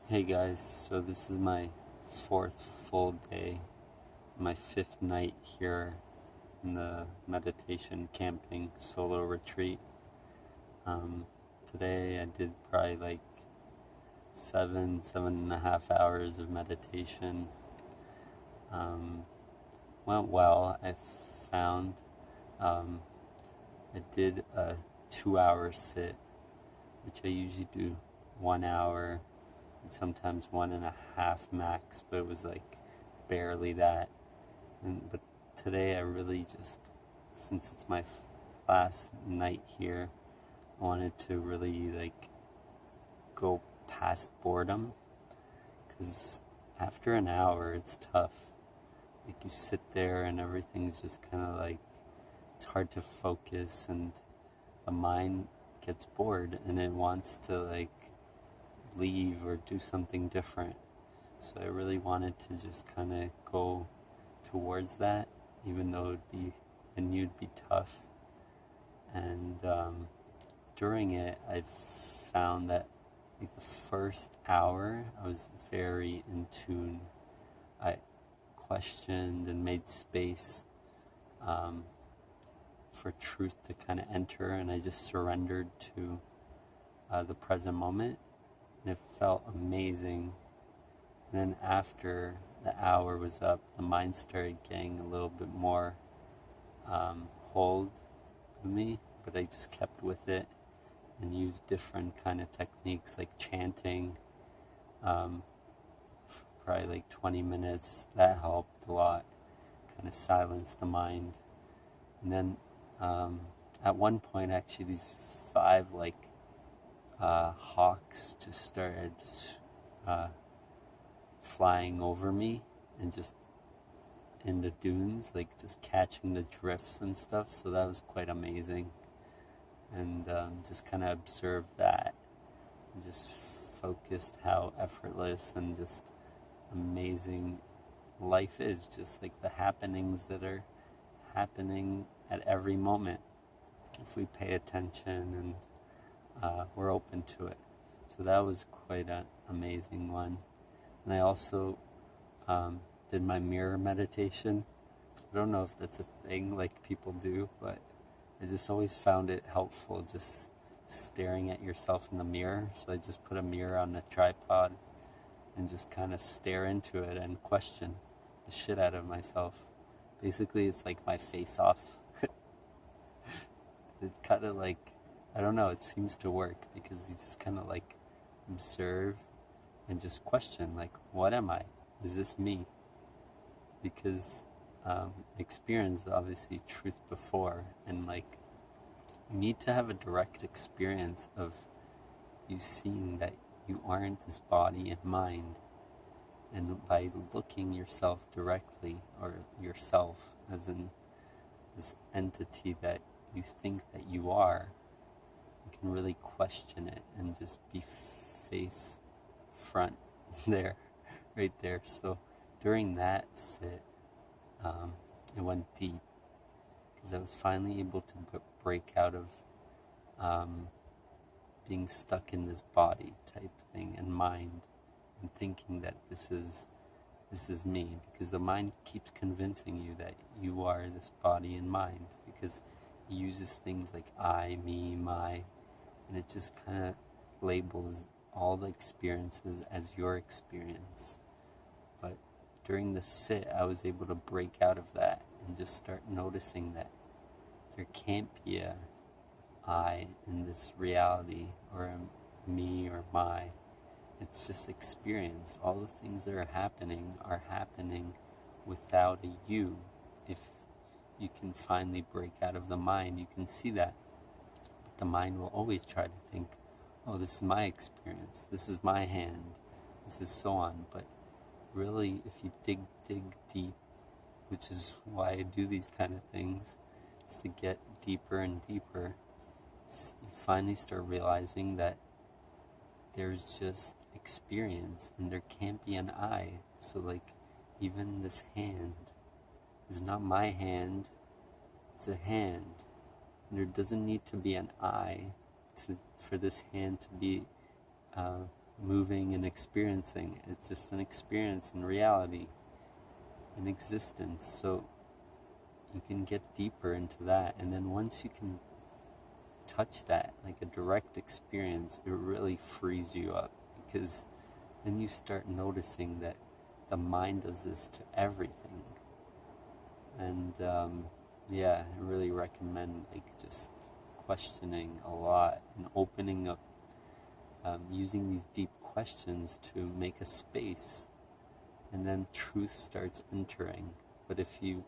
Hey guys, so this is my fourth full day, my fifth night here in the meditation camping solo retreat. Um, Today I did probably like 7.5 hours of meditation. Um, Went well. I found um, I did a 2 hour sit, which I usually do 1 hour and sometimes 1.5 max, but it was like barely that. But today I really just, since it's my last night here, I wanted to really like go past boredom, because after an hour it's tough. Like you sit there and everything's just kind of like, it's hard to focus, and the mind gets bored and it wants to like leave or do something different. So I really wanted to just kind of go towards that, even though I knew it'd be tough. And during it, I found that like the first hour, I was very in tune. I questioned and made space um, for truth to kind of enter, and I just surrendered to the present moment, and it felt amazing. And then after the hour was up, the mind started getting a little bit more hold of me, but I just kept with it and used different kind of techniques like chanting for probably like 20 minutes. That helped a lot, kind of silenced the mind. And then at one point, actually, these five like hawks just started flying over me and just in the dunes, like just catching the drifts and stuff. So that was quite amazing. And just kind of observed that and just focused how effortless and just amazing life is, just like the happenings that are happening at every moment if we pay attention and we're open to it. So that was quite an amazing one. And I also did my mirror meditation. I don't know if that's a thing like people do, but I just always found it helpful just staring at yourself in the mirror. So I just put a mirror on the tripod and just kind of stare into it and question the shit out of myself. Basically, it's like my face off. It kind of like, I don't know, it seems to work because you just kind of like observe and just question, like, what am I? Is this me? Because experienced obviously truth before, and like you need to have a direct experience of you seeing that you aren't this body and mind, and by looking yourself directly, or yourself as in this entity that you think that you are, you can really question it and just be face front there, right there. So during that sit, it went deep because I was finally able to break out of being stuck in this body type thing and mind, and thinking that this is me, because the mind keeps convincing you that you are this body and mind, because it uses things like I, me, my, and it just kind of labels all the experiences as your experience. But during the sit, I was able to break out of that and just start noticing that there can't be a I in this reality, or a me or my. It's just experience. All the things that are happening without a you. If you can finally break out of the mind, you can see that. But the mind will always try to think, oh, this is my experience, this is my hand, this is so on. But really, if you dig deep, which is why I do these kind of things, is to get deeper and deeper, you finally start realizing that there's just experience and there can't be an I. So like, even this hand is not my hand, it's a hand. There doesn't need to be an I for this hand to be moving and experiencing. It's just an experience in reality, in existence. So you can get deeper into that. And then once you can touch that, like a direct experience, it really frees you up, because then you start noticing that the mind does this to everything. And yeah, I really recommend like just questioning a lot and opening up, using these deep questions to make a space, and then truth starts entering. But if you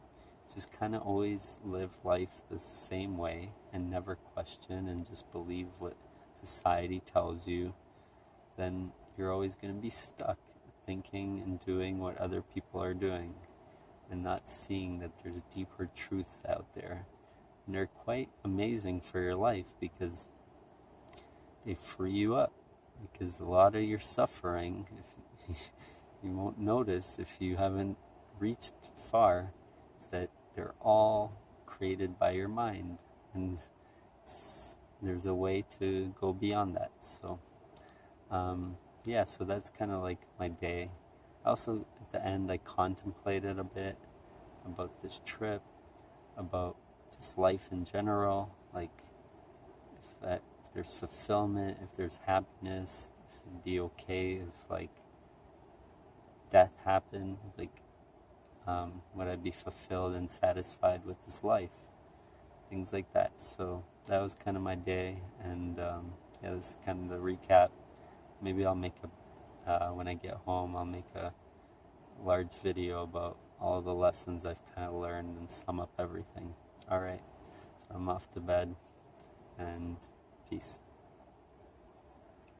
just kind of always live life the same way and never question and just believe what society tells you, then you're always going to be stuck thinking and doing what other people are doing, and not seeing that there's deeper truths out there. And they're quite amazing for your life, because they free you up. Because a lot of your suffering, if you won't notice if you haven't reached far, is that they're all created by your mind. And there's a way to go beyond that. So yeah, so that's kind of like my day. Also, at the end, I contemplated a bit about this trip, about just life in general, like if there's fulfillment, if there's happiness, if it'd be okay if like death happened, like would I be fulfilled and satisfied with this life, things like that. So that was kind of my day, and yeah, this is kind of the recap. Maybe I'll make when I get home, I'll make a large video about all the lessons I've kind of learned and sum up everything. Alright, so I'm off to bed, and peace.